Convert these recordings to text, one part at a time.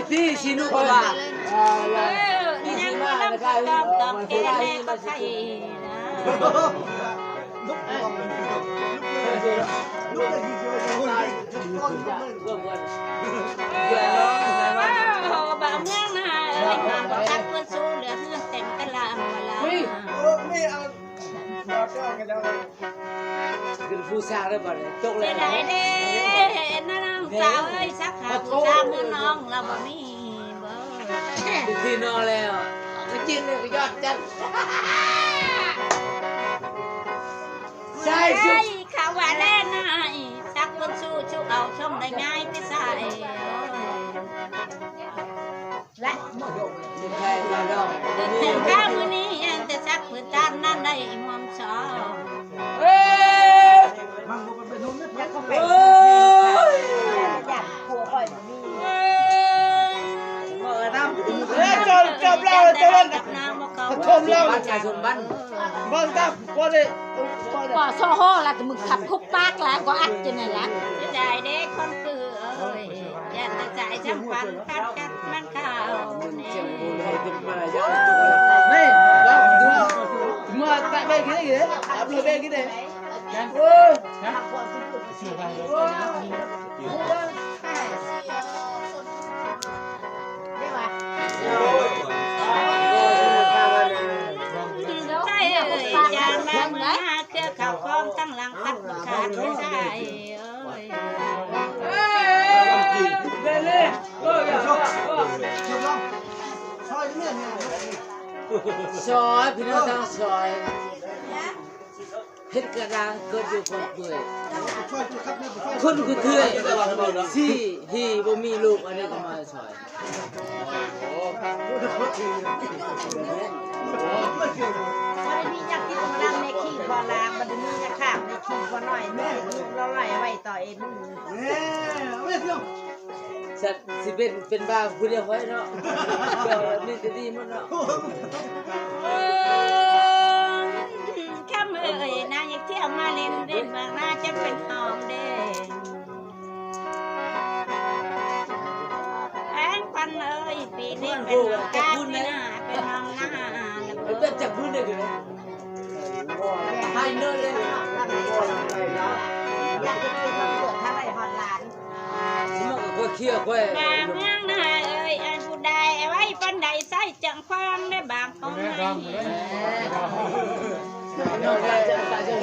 ที่ชินุกว่ายังมาลำต้องแก่แม่ก็ใครบ่เมืองนาเอ้ยงานบ่ทักเพื่อนสู้เหลือเพื่อนเต็มตลาดเวลาไม่เอาเราเจ้ากันแล้วคือผู้สร้างได้บ่เนี่ยตกเลยได้เด้น้องสาวเอ้ยสักหาผู้สร้างเมืองน้องเราบ่มีบ่ที่นอนแล้วก็กินเลยก็ยอดจัดใช่สุดข่าวว่าแล่นายสักคนสู้ชูเอาชมได้ง่ายไปใส่และใช่เราดอกถึงข้าวมื้อนี้แต่สักพื้นด้านนั้นได้มอมสออยากผัวข่อยบ่มีจบแล้วจบแล้วชมแล้วบ้านชายชนบ้านบ้านตั้มก็ได้ก็โซโหละมึงขับคุกปากแล้วก็อัดจังได๋ล่ะได้เด้คนคือเอ้ยอย่าตะใจจำปันกัดมันข้าวเจ้าบุญให้เป็นมารยาทนี่เราดูมาแต่เบกี้ได้อัพโหลดเบกี้ได้โอ้ยข่าวคอมตั้งหลังคัดบุคคาไม่ใช่ซอยพี่น้องทั้งซอยเฮ็ดกระด้างเกิดอยู่คนเปื่อยคนกูเถื่อยที่ฮีบ่มีลูกอันนี้ก็มาซอยวันนี้อยากกินกำลังในขี้บอลางวันนี้อยากข้ามในขี้บอหน่อยแม่เราไหลไว้ต่อเอ็นสัตว์สิเป็นบ้าผู้เดียวไว้เนาะมีแต่ดีมันเนาะคำเอ่ยนางอยากเที่ยวมาเล่นเด่นบางหน้าจะเป็นหอมเด้แอนควันเอ่ยปีนี้เป็นน้องกาปีหน้าเป็นน้องหน้าเป็นจับพื้นได้กันให้เนื้อเลยอยากจะกินมาเกิดทำไมฮอดหลานก็เคี่ยวก็บางเมืองนาเอ้ยอันผู้ใดไว้ปันใดใส่จังความได้บางคนอย่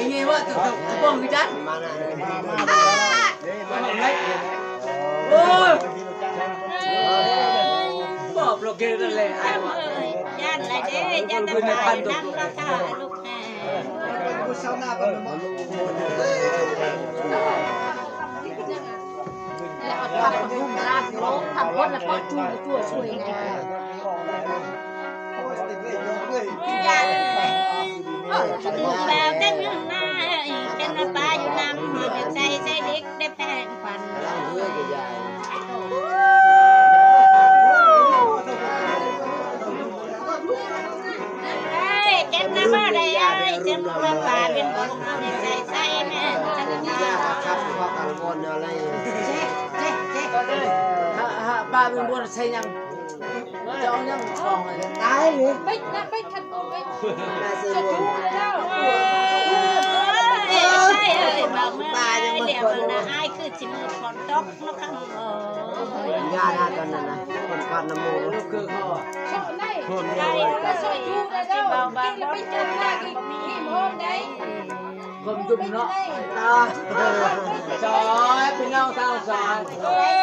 างนี้ว่าตุ๊กป้องกันจัดโอ้ยบอกโลเกนนั่นแหละยันอะไรเด้ยันตะไคร้นั่งราคาลูกแห่แล้วเอาทำพุ่มลาดล้มทำพ้นแล้วก็จูบตัวช่วยไงยันแล้วแต่เมืองหน้าเป็นมาปลาอยู่น้ำมันใส่เด็กได้แพงฟันเจ็บน้ำอะไรเจ็บมาปลาเป็นคนเอาใส่แม่จังครับว่ากังวลอะไรป้าเป็นคนใส่ยังจะเอายังทองอะไรตายเลยไม่ขัดตัวไม่จะจูบแล้วบอกเมื่อเดี๋ยวนะไอ้คือจิมือฝนตกนะครับยาได้กันนะคนฟันน้ำมูกคือเขาคนได้ก็สวยจูบแล้วเบาๆไปจูบได้มีโมได้ผมจุ่มเนาะจอยพี่น้องทางสาย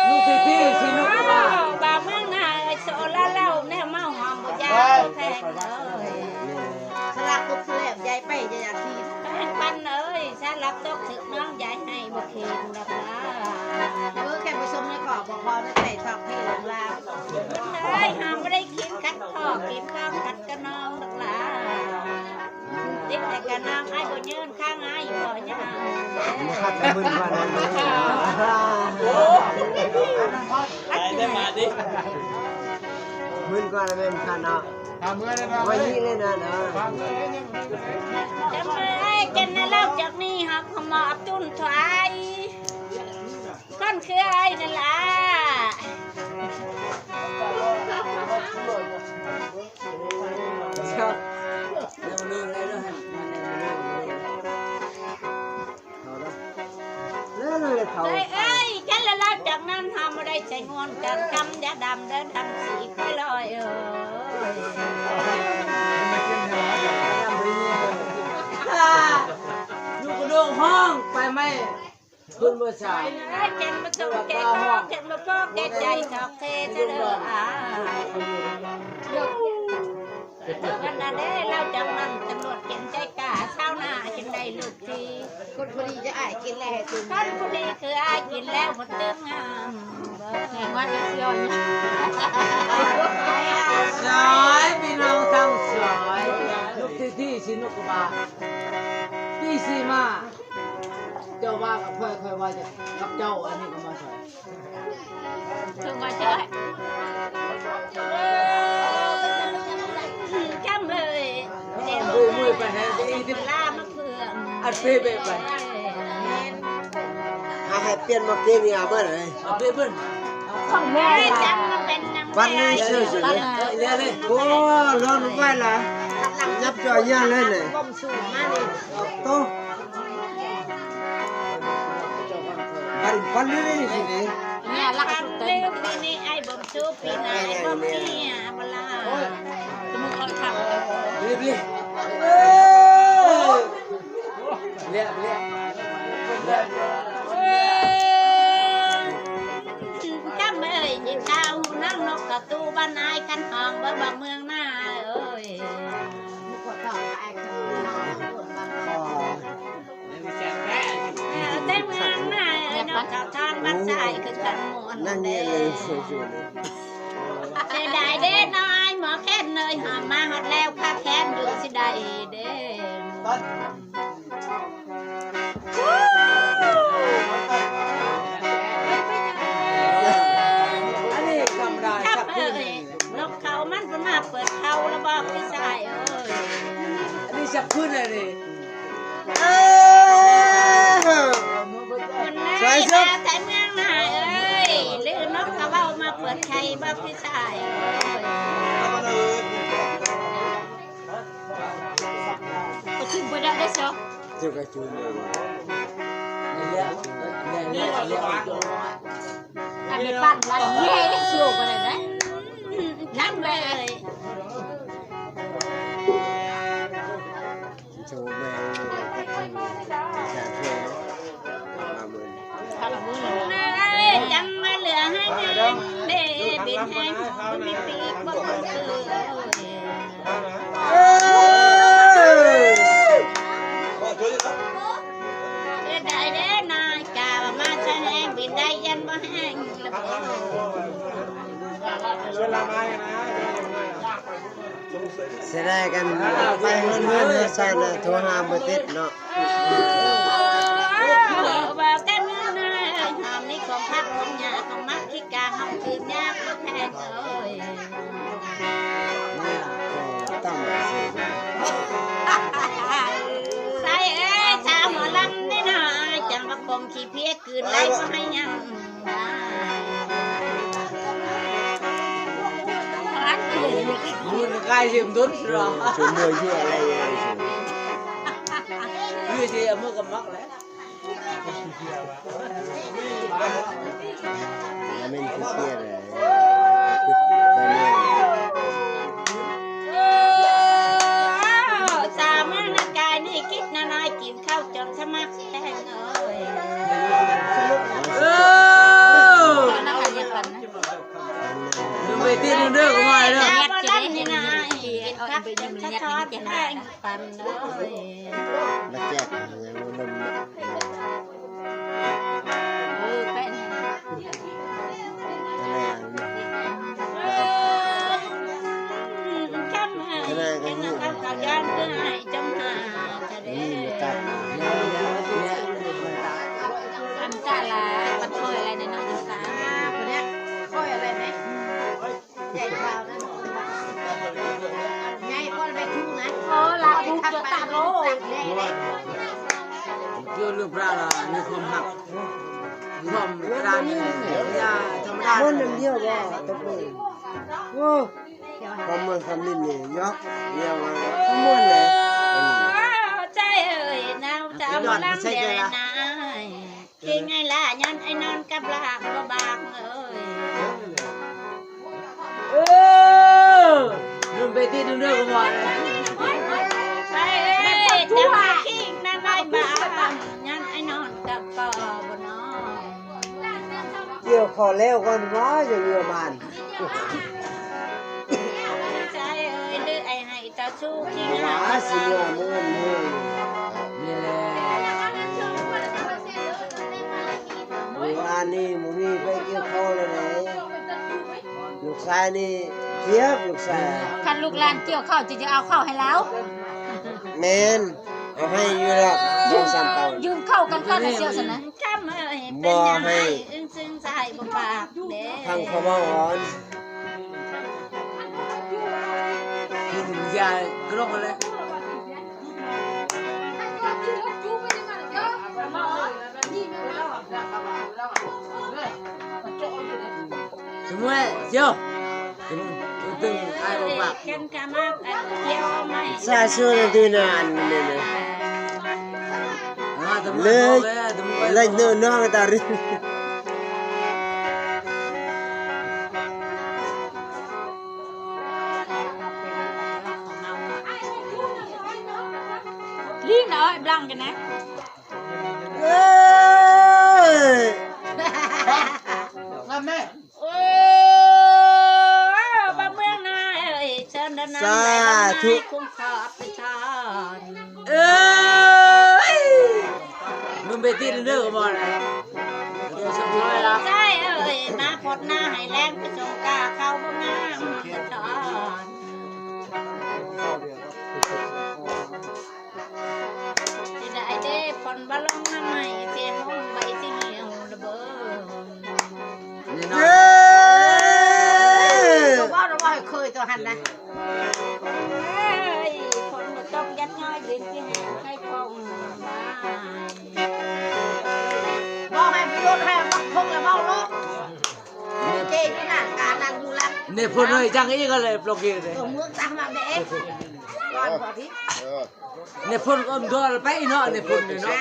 ลูกพี่สินุกว่าบาเมืองนาโซลาเล่าแน่เมาหอมบุญยาแพงเลยสลักตุกเสลบใหญ่ไปจะอยากทีแพงปันเอ้ยสลักตุกถึกน้องใหญ่ให้บุคีนดับละแค่ไปชมในก่อบอกพอไม่ใส่ทอกให้หลงลาเฮ้ยหามไม่ได้คิดคัดทอกกินข้าวกัดกระนองดับละติ๊กแต่กระนองไอ้บ่ยืนข้างไอ้บ่ย่างขัดมึนกว่านั้นได้มาดิมึนกว่านั้นเป็นขันเนาะวันนี้เลยนะเนาะจะไม่กันนะเล่าจากนี้ฮะขมอบตุ้นถอยก้อนคือไอ้นั่นล่ะ ใจงอนกันคำยาดำเดินทำสีค่อยลอยลูกกระโดดห้องไปไหมคุณผู้ชาย เก่งมาส่งเก่งมาเก่งมาพอกเก่งใจชอบเทเจริญวันนั้นเราจังนั้นตำรวจเก่งใจกาเช้าหน้าจึงได้ลูกทีคนพอดีจะอายกินแล้วคนพอดีคืออายกินแล้วหมดเติมงามแห่งวันนี้ย้อน สอยพี่น้องทั้งสอยลูกที่สินุกบาพี่สีมาเจ้าว่ากับค่อยว่าจะกับเจ้าอันนี้ก็มาสอย ถึงมาเจ้าจำเลยเดี๋ยวมือไปไหนจะลามาเพื่อน อัดเป๊ะไป ให้เปลี่ยนมาเปลี่ยนนี่เอาเมื่อไหร่ เอาเป๊ะเพิ่น ของแม่จังมาเป็นนาง วันนี้ซื้อสิ เรียเลย โอ้ร้อนไปละยับจ่อยย่างเลยเลย ก้มสูงมากเลย โตวันนี้สิเนี่ย เนี่ยรักสุดเลยนี่ไอ้บ่มชูปีไหนบ่มเนี่ยบลาจะมึงเอาทำ รีบรีบเรียบจำเลยยิงดาวนั่งนกกระตูบ้านนายกันห้องบ่บ่เมืองหน้าเอ้ยแต่เมืองหน้านกกระทานบ้านชายคือกันหมด นั่ง เด้ เนี่ยเลยสวย เสียดายเด้น้อยหมอแค้นเนยหอมมาฮอดแล้วข้าแค้นอยู่สิได้เด้อันนี้กำไร ครับ สัก เอ้ พื้น ยนกเขามันเป็นมาเปิดเขาแล้วบอกพี่ชายเอ้ย อันนี้สักพื้นอะไรนี่ คนไหนมาแต่เมืองนายเอ้ยหรือนกเขาเอามาเปิดไข่บอกพี่ชายเอ้ยก็ถึงไปได้ซะ เจ้าก็จูนเลย เรียอันนี้ปั้นวันเย่ได้ชิวกันเลยนะน้ำเลย โชว์แม่ก็คือจากเพื่อนมาเมือง จังมาเหลือให้เด้บินแห้งมีปีกบ่คือได้เด้นายกามาใช้แห้งบินได้ยันบ่แห้งเสียดายกันไปเงินใส่เลยโทรหาบ่ติดเนาะ ว่าแต่เมื่อนายหอมนี่ของพักของยาของมักที่กาหอมคืนยากบ่แพงเอ้ย ตั้งสิ ใส่เอ้ยชาวหมอลำนี่นะจังว่าคงขี้เพี้ยคืนไรบ่ให้ยังรักคืน muốn gai gì cũng đúng rồi ช่วยมือช่วยอะไรอย่างเงี้ย như gì ở mức cầm mắc đấy แล้วมันคือเพี้ยอะไรสามารถกายนี่คิดนานกินข้าวจนสมัครแห้งเอ้ยนักเรียนกันนะ đừng về tin đừng đưa của mày đâu บ่ได้นี่นะกินข้าวจนสะท้อนแห้งปันเอ้ย มาแจกอย่างนม เป็น คำให้เป็นนักข่าวย้อนเพื่อให้จงหาจะได้ นี่มาตัด อันตาลาปัดคอยอะไรในน้องจังสาคนเนี้ยคอยอะไรไหมใหญ่ข่าวนะใหญ่คนไปทุ่งนะโอ้ลาบุกจะตาโล chưa được ra là như không học không ra như nhà thầm đa มันน้ำเดียวว่าตบมือโอ้ความมันคำนี้เนี่ยยกเดียวว่าม้วนเลย ใจเอ่ยน้ำตาลำใหญ่นาย ที่ไงล่ะยันไอ้นอนกับลากบ่บากเอ้ย นุ่มไปที่นุ่มเรื่องก่อน ไปแต่ว่าขี้นั่นไอ้บ้านยันไอ้นอนกับกอบนอน เกี่ยวขอแล้วก่อนว่าจะเรือมัน ใจเอ้ยดื้อไอ้ให้ตาสู้ขี้ ห งา าสิเรือมือ นี่แหละ งานนี่มึงนี่ไปเกี่ยวข้าวเลยลูกชายนี่เทียบลูกชาย คันลูกหลานเกี่ยวข้าวจะเอาข้าวให้แล้ว แมนเอาให้อยู่ละ2-3 เต้า ยืมเข้ากันก่อนนะเสียวสนะข้ามเอ้ยเป็นยังไงอึ้งซึ่งใจบ่ปากเด้ ทางเขามาอ่อน ที่ถึงยากรอกเลยสมมติเจ้าตึงไอ้บอกปาก กันกะมากอันเกี่ยวไม่ ซาชูนดูนานนี่นะเลยเลยเนื้อน้องตาริ ลีนเอาไอ้บลังกันนะ เอ้ย งามแม่ โอ้บ้าเมืองนาเอ้ยเชิญด้านนั้นคุ้มขอไปทาน เอ้ยนุ่มไปที่นุ่มเรื่องก่อนนะเดี๋ยวสักร้อยละ ใจเอ้ยนาพดหน้าให้แรงไปจงกาเข้าบ้างน้ำจะทอนจะได้เด้ผลบอลงน้ำใหม่เสียห้องใบสีเหี่ยวระเบิด นี่ เอ้ เนาะ ย ว่าเราไม่เคยตัวหันนะคนมาต้องยัดง่ายเดินที่แห่ให้พงบอกให้ประโยชน์ให้บักพงและเมาลูกเจ๊ที่นั่นการนั่งอยู่แล้ว เนี่ยพูดเลยจังอีกก็เลยปลอกเกลือเลย ตัวเมืองตั้งมาเด็กก่อนพอที่ เนี่ยพูดอมตัวไปเนาะเนี่ยพูดเนาะ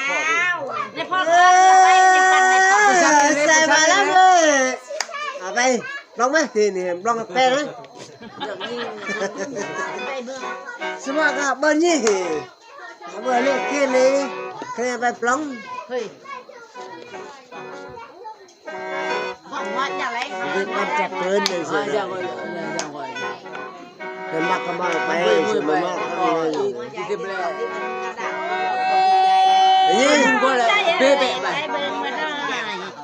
ในพ่อก็ไปในปันในพ่อ ใส่มาแล้วเลยเอาไปลองไหมทีนี่ลองแปลนะ ไปเมือง สมัครกับเบอร์นี่เบอร์เล็กแค่นี้แค่ไปปล้อง เฮ้ยบอกว่าอย่างไร คือมันจับเกินเลยสิ จังไว้จังไว้ เป็นมักก็มาไป มือ สิ ไป มันมาก็เลย ที่เปล่า นี่ ก็เลยเป๊ะไป ไปเบิ่งมาได้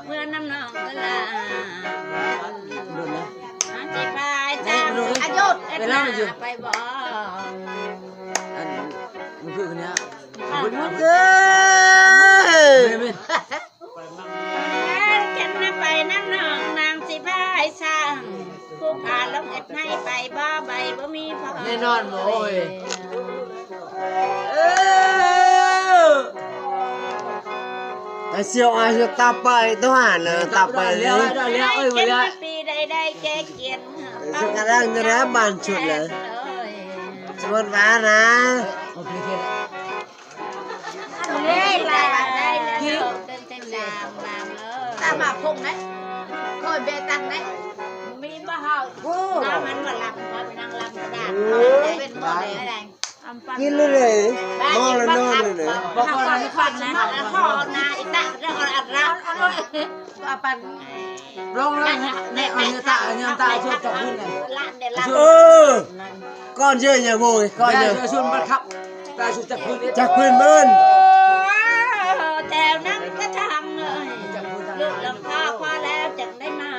เมื่อน้ำนองก็ลา โดนนะ จีพายจ้าอายุไปบ่ อันมันคือคนนี้ เอ้ย ไม่ไม่ กันนะไปน้ำนองนางสิพายสร้างผู้พาลงเอ็ดให้ไปบ่ใบบ่มีพอ แน่นอนโอ้ย ไอ้เสี่ยวไอ้เสี่ยวตาไปตัวหันเลยตาไปเลย เลี้ยวเลี้ยวเอ้ย เก็บ เลี้ยว ปีใดๆแกเกียน สักการะนี่นะบ้านชุดเลยสมมติว่านะ โอเค เล่ลายได้แล้วเต้นเต้นดามบางตามาพงไหมคอยเบตังไหมมีบ้าเฮาน้ำมันมาลำคอยไปนั่งลำกระดาษเป็นบ่ออะไร กินเลยมองแล้วนอนเลย บอกก่อนฟังนะขอนาอีตาเราอัดเราก็ปัน ลงเลยเนี่ยอันนี้ตาอันนี้ตาชุดจับพื้นเลย ล้านเดี๋ยวล้าน เออก้อนเยอะอย่าโวยก้อนเยอะ ชุดบัดขับตาชุดจับพื้น จากพื้นเบิ้น แต่นั่งก็ทำเลยลูกลำพาพอแล้วจึงได้มา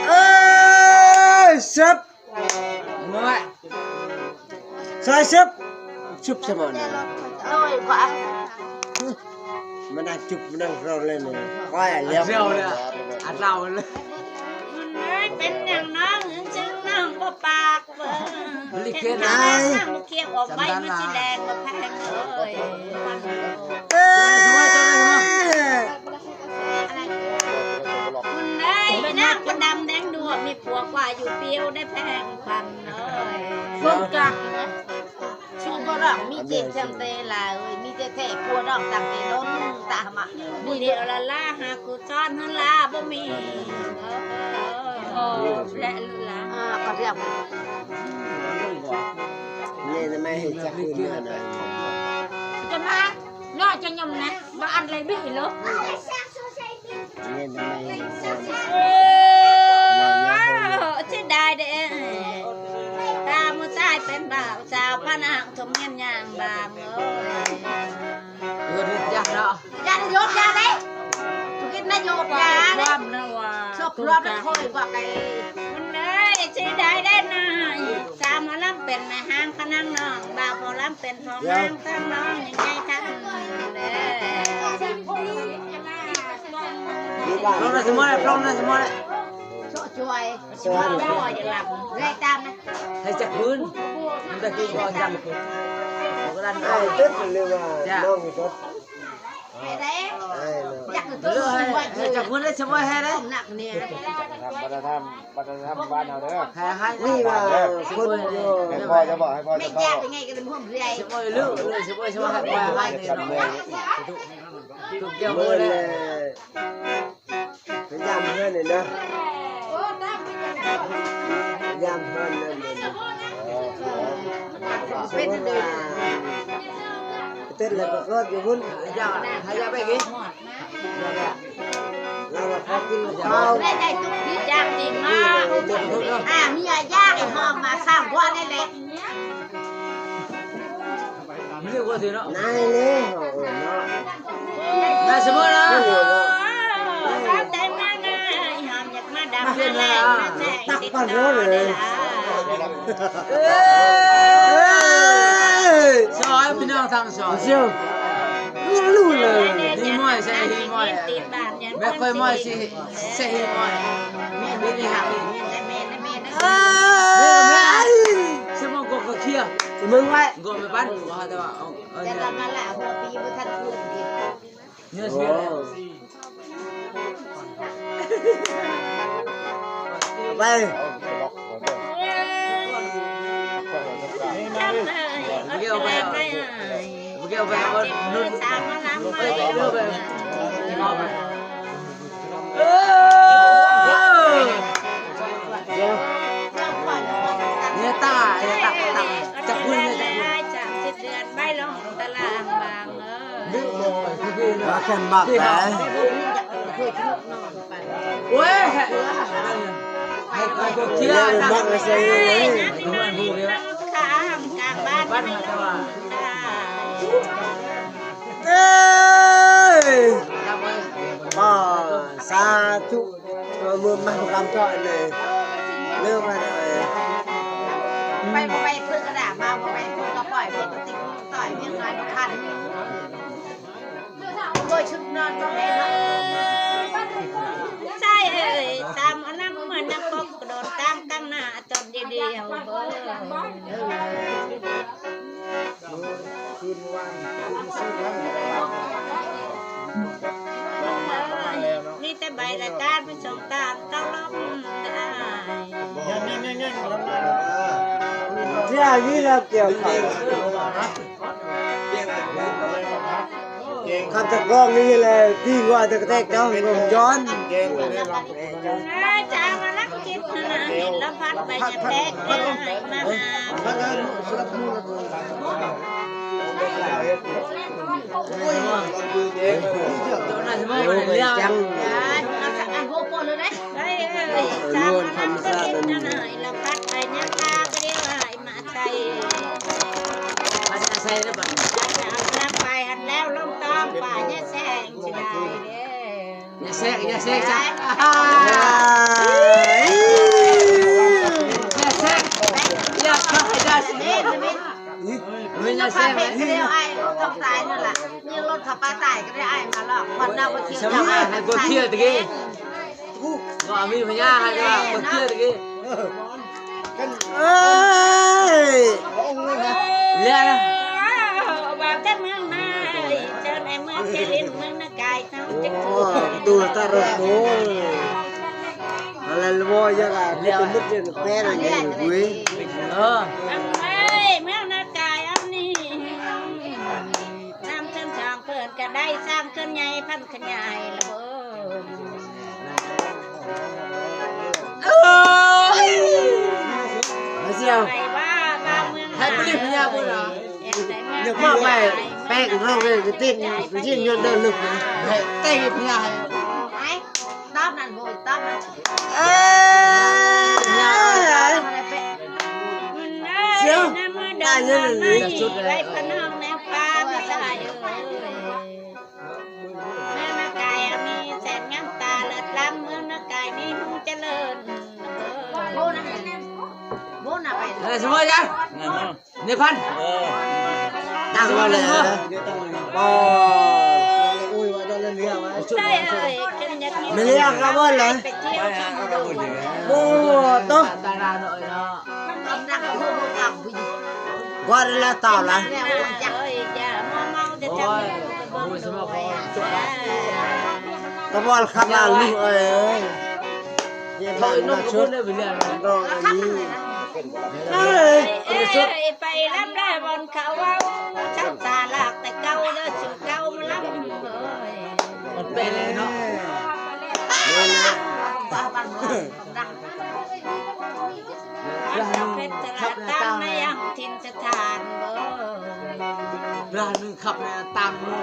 เอ้ยซับ มาไว้ ใส่ซับชุบสมอง โอ้ยกว่า มันนั่งจุบมันนั่งเราเล่นเลยก้อยเลี้ยว เร็วเลยอัดเราเลย มันไม่เป็นอย่างน้องจึงน้องก็ปากเบิ่งเห็นน้ำเคี้ยวออกไปมันสีแดงก็แพงเลย เอ้ย คุณได้ไปนั่งคนดำแดงดัวมีผัวกว่าอยู่เปียวได้แพงพันเลยคนกลางนะชูก็รักมี มีเจนจำเตลาเอ้ยมีแต่แท้กลัวดอกตังแต่ล้นตามามีเดียวละล่าหากูซ้อนหันลาบ่มีและละก็เรียก นี่ทำไมเห็นจักคืนเนี่ยนะ จะมาน้อยจะยำนะบ่อันเลยไม่เหรอ นี่ทำไมเห็นจัก ชื่อได้เด้ตามือซ้ายเป็นบ่าวสาวพนางทมเงียนยางบางเงินยักษ์เนาะ ยันโยดยาเด้ทุกินนายโยดยาเด้ชอบรอบมันค่อยกว่าไก่มันเลยชื่อได้เด้นายสาวมาล้ำเป็นแม่ห้างพนังน้องบ่าวพอล้ำเป็นพอห้างทั้งน้องยังไงทั้งเด้ ลงนะสมมติลงนะสมมติ ช่วยอย่าหลับเลยตามนะ ให้จักพื้นมันจะกินก่อนจังก็ดัน ไอ้ตึ๊ดหรือว่าน้องตึ๊ด ไอ้เด้ ไอ้เนาะ อยากจะ เลือกให้จักพื้นได้สมมติให้ได้ หนักเนี่ย วัฒนธรรมบ้านเราเด้อ ให้ นี่ว่าคนอยู่ ให้พ่อจะบอกให้พ่อ ไม่ จะ ยา เข้าก ยังไงก็เป็นพวกเรีย สมมติเลือกเลยสมมติให้ให้เนี่ยถูกเกี่ยว เมื่อ เล เลย พยายามเพื่อนเลยนะพยายามเพื่อนนั่นเลยเป็นเดือนเต้นแล้วก็รอดอยู่หุ่น ให้ยาไปกิน เราพอกินข้าว ได้ได้ตุ๊กที่ยากดีมากมียากไอ้ห้องมาสร้างว่าได้แหละ ไม่เรียกว่าสิเนาะ นายเลยโอ้เนาะ นายสมมตินะ แต่มาง่ายหอมอยากมาดำมาแรงมาแสงติดต่อได้ละ ซอยพี่น้องทางซอย เชียวรู้เลย ฮีมอยใช่ฮีมอยไม่ค่อยมอยสิใช่ฮีมอยมีนี่หักนี่สมองก็เคี้ยว มึงไว้ ก็ไม่ปั้นว่าแต่ว่าเอา จะทำมาละหัวปีบุทันคืนดี เนื้อเชื่อ ไป เกี่ยวไปเอานุ่น สามมาล้าง ไป มา เกี่ยวไปเอาไปเนี่ยตาจับพื้นเนี่ยจับพื้น 30 เดือนไม่ลงตารางบางดึงบ่อยคือ มาแค่บักแหละ โอ้ยให้ก็เชื่อ บักไม่ใช่เลย มันพูดเลย ข้ามกลางบ้าน บ้านมาแต่ว่า เอ้ย ทำไว้ มาสาธุมือมันกำจ่อยเลยเรื่องอะไร ไปเพื่อกระดาษมาไปเพื่อก็ปล่อยเพื่อก็ติดต่อยเรื่องงานคันโดยชุดนอนก็แม่ใช่เอ้ยตามอันนั้นเหมือนนักกบกระโดดตามตั้งหน้าจนเดียวเบอนี่แต่ใบรายการเป็นสงตามต้องรับได้ ที่อายุเราเกี่ยวกับคำตะกร้องนี่เลยที่ว่าตะเตกเจ้าผมย้อน จ้ามาลักกินนะเห็นแล้วพัดไปจะแตกมาหา ตัวนั้นสมมติเลี้ยง จัง เอาสักอันโบโปเลยนะเฮ้ยจ้ามาลักกินนะแล้วพัดไปเนี่ยตาก็เรียกว่ามาใจ มันจะใส่ได้บ้าง จะไปหันแล้วลงตามป่าเนี่ยแสงจะได้เด้ อย่าแซกจ้ะอย่าเข้าไปได้สิ นี่ ไม่ จะ จะแซ พาก เพชรเรียวไอ้ต้องตายนั่นแหละนี่รถขับป้าตายก็ได้ไอ้มาหรอกคนเราไปเที่ยว สมัยให้กูเที่ยวตะกี้ก็มีพญาให้ว่ากูเที่ยวตะกี้ เอ้ย เลี้ยง ว่าแต่เมืองมาเจอในเมืองเจริญเมืองนากายทั้งจะ โอ้ตัวตาโรโกอะไรลูกยังไงเลี้ยงมุดเลี้ยงแป้งอะไรอย่างเงี้ย เออ เอ้ยเมืองนากายอันนี้ สร้างขึ้นใหญ่พันขยายละเบ้อ เสียว ไปว่าบ้าเมือง ให้ไปเรียกพญาบุญเหรอ เดี๋ยวมาไปแป้งเราเลยจะติดจิ้มยนต์เดินลึกเลย ให้เต้พญาให้ ไอ้ตอบนั่นโวยตอบนั่น เสียวตายเลยไปพน้องแนวปลาไม่ใช่แม่นักกายมีแสนงามตาเลิศล้ำเมืองนักกายนี่หูเจริญโบนะไป อะไรสมมติจ้ะเนี่ยพัน ตั้งมาเลยปออุ้ยว่าจะเล่นเรือวะ ใช่เอ้ยขึ้นยักษ์ ไม่เรียกกระเบื้องเลย ไปเที่ยวชมดู โอ้ตุ๊ก ตาราหน่อยเนาะ กำลังพูดกับผู้หญิง ว่าแล้วต่อละ แล้วจักเอ้ยอย่าเมาจะทำให้ลูกไปบ่นด้วย กระเบื้องขับมาลูกเอ้ยเดี๋ยว ถอยน มาก กระ ชุ พุ้ ด นได้ไปเรียน รองอันนี้ เอ้ยไปลำได้บนเขาว่าช่างสาลากแต่เก่าเด้อสุดเก่ามาลำเอ้ย มันเป็นเลยเนาะ นี่นะ บ้าบ้านเมืองดังเพชรจะละตั้งไม่ยังทินสถานเบ้อ ร้านนึงขับเนี่ยตังค์เลย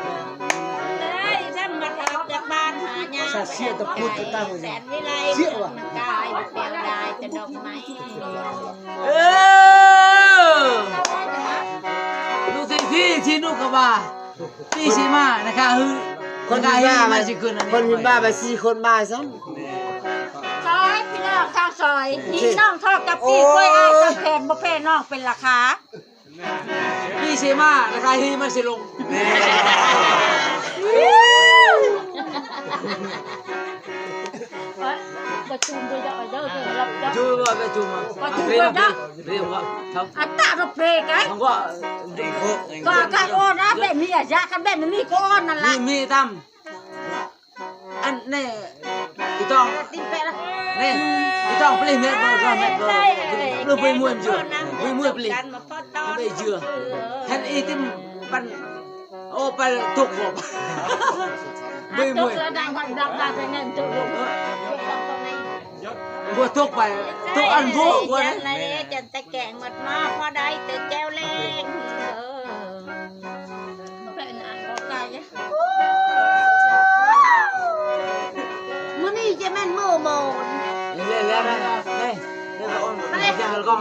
เอ้ยฉันมาออกจากบ้านหายาแสนวิไลกายเปลี่ยวได้จะดอกไม้ ดูสิที่นุกกบ้าที่ชิมานะคะคือ คนที่บ้าไปคนที่บ้าไป4 คนบ้าซ้ ซอยพี่น้องทางซอยพี่น้องทอดกับพี่กล้วยอ้ายกับแผ่นบ่แผ่น้องเป็นราคา ที่ชิมานะคะที่มันสิลง ประชุมโดยเฉพาะเด้อรับจ้าง จูว่าไปจูมาเรียกว่าทำ อัตตาเราเพลไง ทำว่าเด็ก ก็การโอนนะแบบนี้อะยากันแบบนี้ก็โอนนั่นแหละ มีทำอันนี่อีต้อง ติดแปะละ นี่อีต้องเปลี่ยนเม็ดบอลก็เม็ดบอลเราไปมวยเยอะไปมวยเปลี่ยนไปเยอะแทนอีติมปันโอ้ไปทุกข์บ่ไปมวย ดังดังไปเงินจุก บ่ทุกข์ไปทุกอันบ่บ่ จันไรจันตะแกงหมดมาพอได้แต่แก้วเล็กเป็นอันก็ไกลมื้อนี้จะแม่นมื้อโมน เล่นแล้วนะนี่นี่ก็มันจะกล้อง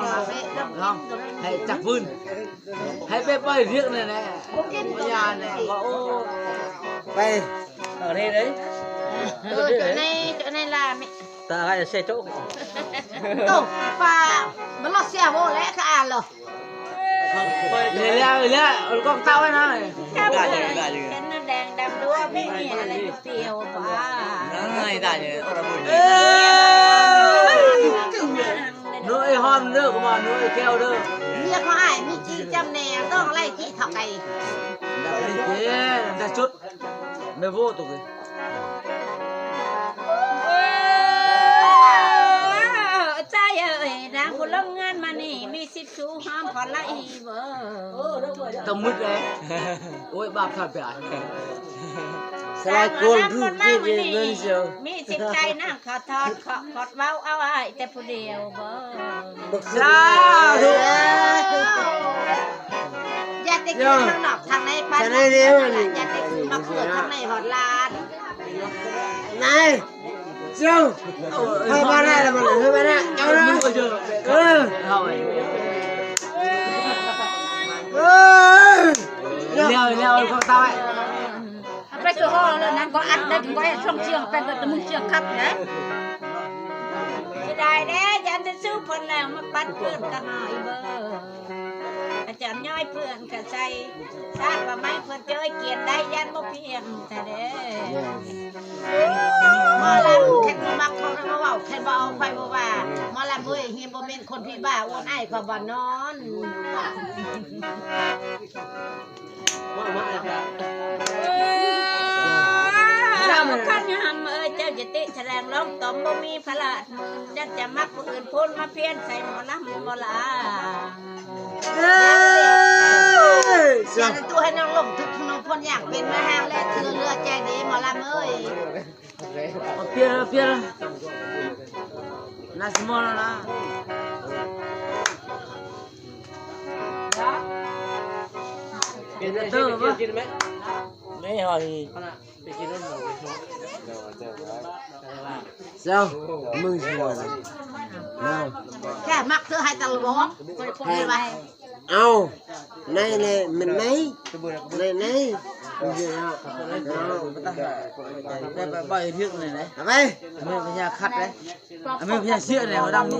น้องให้จับปืนให้ไปปล่อยเรียกเนี่ยนะพยานเนี่ยก็โอ้ ำไป đây đấy chỗ này là mẹ ta hay xe chỗ tổ và nó lọt xe vô lẽ cả à rồi lẹ con tao ấy này cái nó đèn đầm đua với mẹ là tiêu quá này tại nuôi hòn nước mà nuôi keo nước việc nó ai mi chi trăm nèต้องไล่chị thọc này thế ta chút mày vô tụi trai ơi đang của lông ngân mà nỉ mi xịt chú ham phật lại vợ tao mứt đấy ôi bạc thật vậy สลายโกนรูปที่เรียนเงินเชียว มีสิใจนั่งขอทอดขอดเว้าเอาไอ้แต่ผู้เดียวเบ้อ สาธุ อย่าติดอยู่ทางนอกทางในพันอย่าติดอยู่มาเกิดทางในหอดลาน นายเจ้าเข้ามาได้แล้วมันเข้ามาได้เจ้านะleo con tao ấy ไปคือห้องเลยนั้นก็อัดได้ก็ช่องเชียงเป็นแต่มึงเชียงคับนะจะได้เด้ยันจะซื้อเพิ่นแล้วมาปัดเพื่อนก็หายเบอร์อาจารย์ย่อยเพื่อนก็ใส่ทราบว่าไม่เพื่อนเจอเกียรติได้ยันบ่เพียงแต่เด้มอลำแค่บ่มักเขามาเว้าแค่บ่เอาไปบ่ว่าหมอลำเอ้ยเฮียบ่แม่นคนพี่บ้าอ้วนอ้ายก็บ่นอนขันหำเอ้ยเจ้าจะติแสดงร้องตอมบ่มีพละจัดจะมักผู้อื่นพูดมาเพี้ยนใส่หมอลำบ่ลา อย่าตัวให้น้องลงทุกน้องคนอยากเป็นมาห้ามและเถือเรือแจงดีหมอลำเอ้ย Pier. Na semua lah. Kita tu apa? Mấy hồi sao mừng rồi nào แค่มักเธอให้ตลอดไม่ไป ao này này mình lấy này này đây bao nhiêu này đấy à đây mấy cái nhà khát đấy mấy cái nhà sữa này nó đang đi